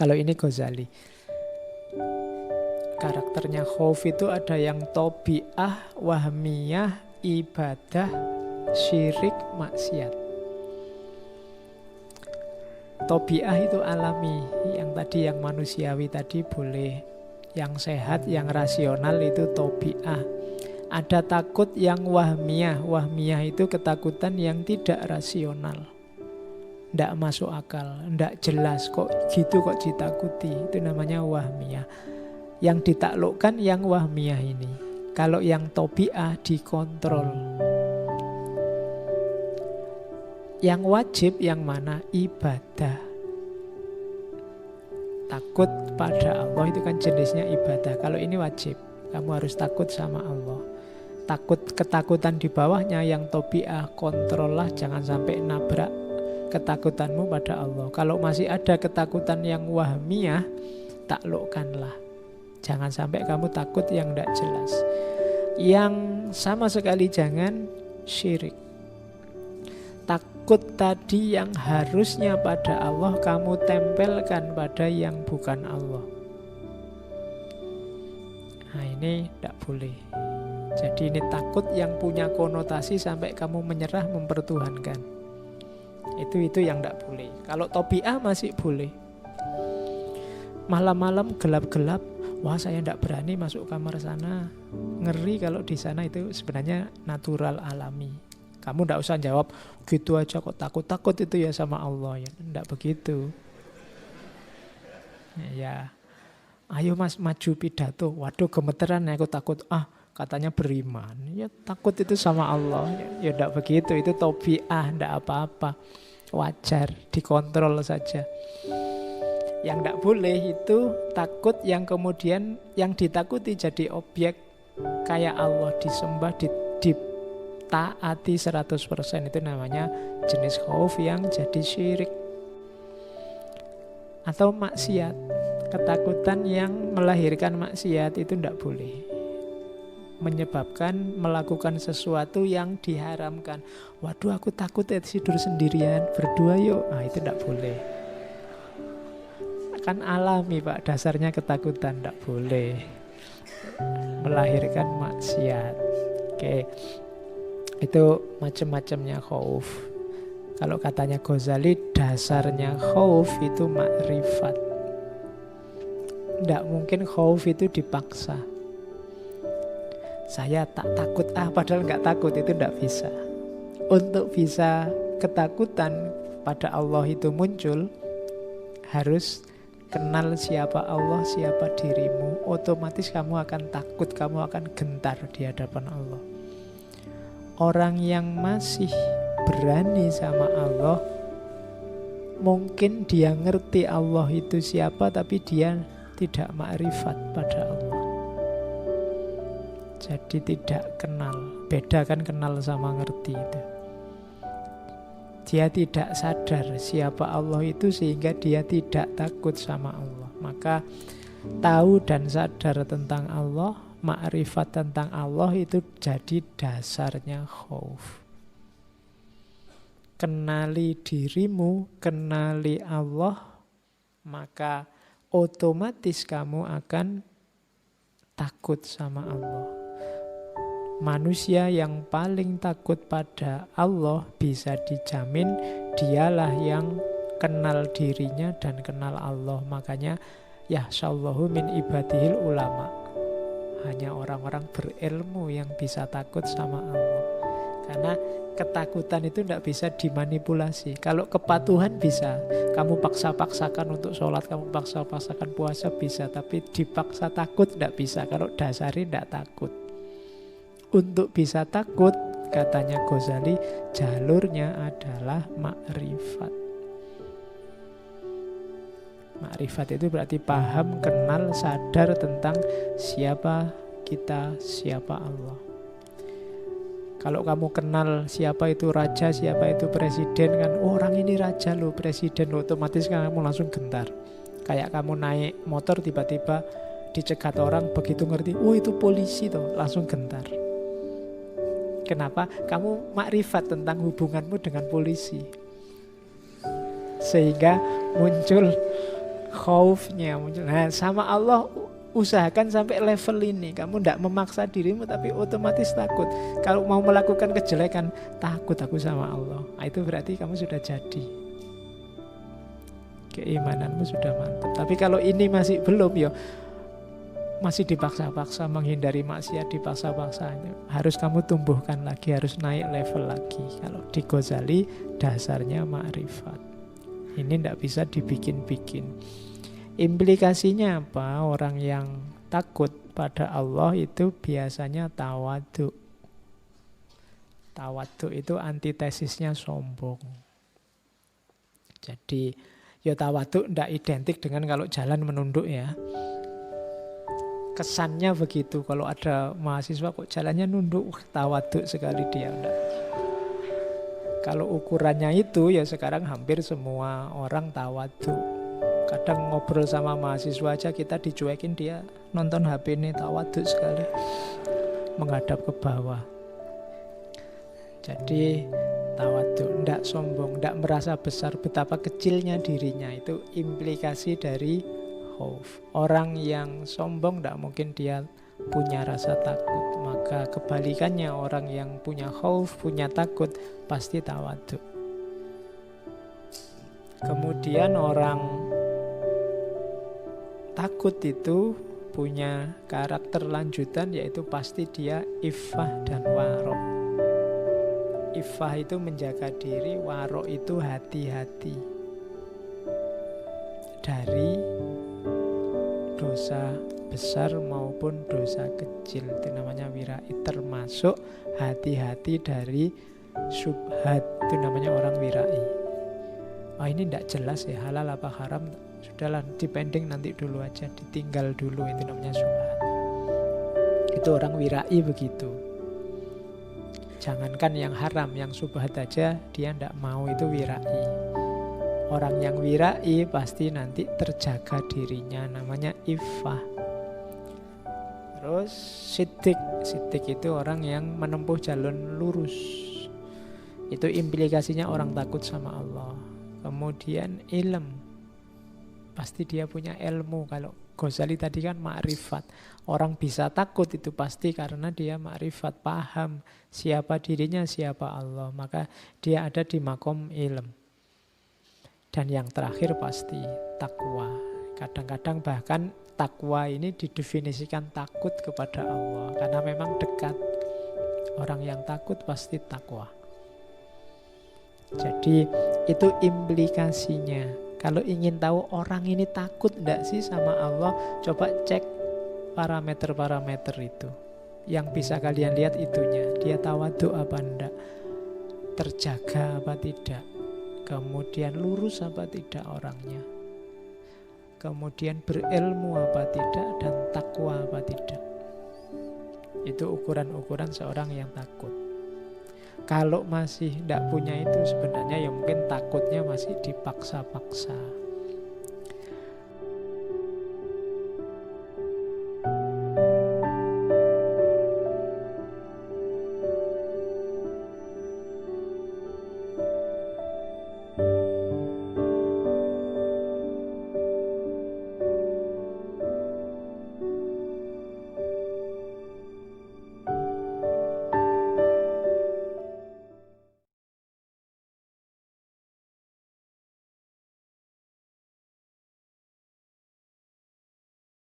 Kalau ini Ghazali. Karakternya khauf itu ada yang tobi'ah, wahmiyah, ibadah, syirik, maksiat. Tobi'ah itu alami, yang tadi yang manusiawi tadi boleh. Yang sehat, yang rasional itu tobi'ah. Ada takut yang wahmiyah. Wahmiyah itu ketakutan yang tidak rasional, tidak masuk akal, tidak jelas, kok gitu kok ditakuti. Itu namanya wahmiyah. Yang ditaklukkan yang wahmiyah ini. Kalau yang tobi'ah dikontrol. Yang wajib yang mana? Ibadah. Takut pada Allah itu kan jenisnya ibadah. Kalau ini wajib, kamu harus takut sama Allah. Ketakutan di bawahnya yang tobi'ah, kontrollah jangan sampai nabrak ketakutanmu pada Allah. Kalau masih ada ketakutan yang wahmiyah, taklukkanlah. Jangan sampai kamu takut yang tidak jelas. Yang sama sekali jangan syirik. Takut tadi yang harusnya pada Allah, kamu tempelkan pada yang bukan Allah. Nah ini tidak boleh. Jadi ini takut yang punya konotasi sampai kamu menyerah mempertuhankan. Itu yang tidak boleh. Kalau tobi'ah masih boleh. Malam-malam gelap-gelap, wah saya tidak berani masuk kamar sana. Ngeri kalau di sana. Itu sebenarnya natural alami. Kamu tidak usah jawab gitu aja kok takut itu ya sama Allah ya. Tidak begitu. Ya, ayo mas maju pidato. Waduh gemeteran ya aku takut. Katanya beriman. Ya takut itu sama Allah. Ya tidak begitu. Itu tobi'ah, tidak apa-apa. Wajar, dikontrol saja. Yang tidak boleh itu takut yang kemudian yang ditakuti jadi objek kayak Allah disembah, ditaati 100%. Itu namanya jenis khauf yang jadi syirik. Atau maksiat, ketakutan yang melahirkan maksiat itu tidak boleh. Menyebabkan melakukan sesuatu yang diharamkan. Waduh aku takut ya tidur sendirian, berdua yuk. Itu tidak boleh. Kan alami Pak, dasarnya ketakutan, tidak boleh melahirkan maksiat. Oke, itu macam-macamnya khauf. Kalau katanya Ghazali, dasarnya khauf itu makrifat. Tidak mungkin khauf itu dipaksa. Saya tak takut padahal nggak takut, itu tidak bisa. Untuk bisa ketakutan pada Allah itu muncul, harus kenal siapa Allah, siapa dirimu. Otomatis kamu akan takut, kamu akan gentar di hadapan Allah. Orang yang masih berani sama Allah, mungkin dia ngerti Allah itu siapa, tapi dia tidak makrifat pada Allah. Jadi tidak kenal. Beda kan kenal sama ngerti itu. Dia tidak sadar siapa Allah itu sehingga dia tidak takut sama Allah. Maka tahu dan sadar tentang Allah, makrifat tentang Allah itu jadi dasarnya khauf. Kenali dirimu, kenali Allah, maka otomatis kamu akan takut sama Allah. Manusia yang paling takut pada Allah bisa dijamin dialah yang kenal dirinya dan kenal Allah. Makanya yahsyallahu min ibadihil ulama. Hanya orang-orang berilmu yang bisa takut sama Allah. Karena ketakutan itu tidak bisa dimanipulasi. Kalau kepatuhan bisa, kamu paksa-paksakan untuk sholat, kamu paksa-paksakan puasa bisa. Tapi dipaksa takut tidak bisa. Kalau dasari tidak takut. Untuk bisa takut, katanya Ghazali, jalurnya adalah makrifat. Makrifat itu berarti paham, kenal, sadar tentang siapa kita, siapa Allah. Kalau kamu kenal siapa itu raja, siapa itu presiden, kan orang ini raja loh, presiden loh, otomatis kan kamu langsung gentar. Kayak kamu naik motor tiba-tiba dicegat orang, begitu ngerti, oh itu polisi tuh, langsung gentar. Kenapa? Kamu makrifat tentang hubunganmu dengan polisi. Sehingga muncul Khaufnya muncul. Nah, sama Allah usahakan sampai level ini. Kamu tidak memaksa dirimu tapi otomatis takut. Kalau mau melakukan kejelekan, takut aku sama Allah. Nah, itu berarti kamu sudah jadi. Keimananmu sudah mantap. Tapi kalau ini masih belum, ya masih dipaksa-paksa menghindari maksiat, dipaksa-paksa, harus kamu tumbuhkan lagi, harus naik level lagi. Kalau di Ghazali dasarnya ma'rifat. Ini tidak bisa dibikin-bikin. Implikasinya apa? Orang yang takut pada Allah itu biasanya tawadhu. Tawadhu itu antitesisnya sombong. Jadi ya tawadhu tidak identik dengan kalau jalan menunduk ya. Kesannya begitu, kalau ada mahasiswa kok jalannya nunduk, tawadhu sekali dia. Enggak. Kalau ukurannya itu ya sekarang hampir semua orang tawadhu. Kadang ngobrol sama mahasiswa aja kita dicuekin, dia nonton HP ini, tawadhu sekali, menghadap ke bawah. Jadi tawadhu, enggak sombong, enggak merasa besar, betapa kecilnya dirinya. Itu implikasi dari khauf. Orang yang sombong tidak mungkin dia punya rasa takut. Maka kebalikannya, orang yang punya khauf, punya takut, pasti tawadhu. Kemudian orang takut itu punya karakter lanjutan, yaitu pasti dia iffah dan warok. Iffah itu menjaga diri, warok itu hati-hati dari dosa besar maupun dosa kecil. Itu namanya wirai, termasuk hati-hati dari syubhat. Itu namanya orang wirai. Oh, ini tidak jelas ya, halal apa haram, sudahlah dipending nanti dulu aja, ditinggal dulu. Itu namanya syubhat. Itu orang wirai begitu. Jangankan yang haram, yang syubhat aja dia tidak mau, itu wirai. Orang yang wirai pasti nanti terjaga dirinya, namanya iffah. Terus siddiq. Siddiq itu orang yang menempuh jalur lurus. Itu implikasinya orang takut sama Allah. Kemudian ilm, pasti dia punya ilmu. Kalau Ghazali tadi kan ma'rifat. Orang bisa takut itu pasti karena dia ma'rifat, paham siapa dirinya, siapa Allah. Maka dia ada di makom ilm. Dan yang terakhir pasti takwa. Kadang-kadang bahkan takwa ini didefinisikan takut kepada Allah, karena memang dekat. Orang yang takut pasti takwa. Jadi itu implikasinya. Kalau ingin tahu orang ini takut enggak sih sama Allah, coba cek parameter-parameter itu. Yang bisa kalian lihat itunya. Dia tawadhu apa enggak, terjaga apa tidak, kemudian lurus apa tidak orangnya, kemudian berilmu apa tidak, dan takwa apa tidak. Itu ukuran-ukuran seorang yang takut. Kalau masih tidak punya itu, sebenarnya ya mungkin takutnya masih dipaksa-paksa.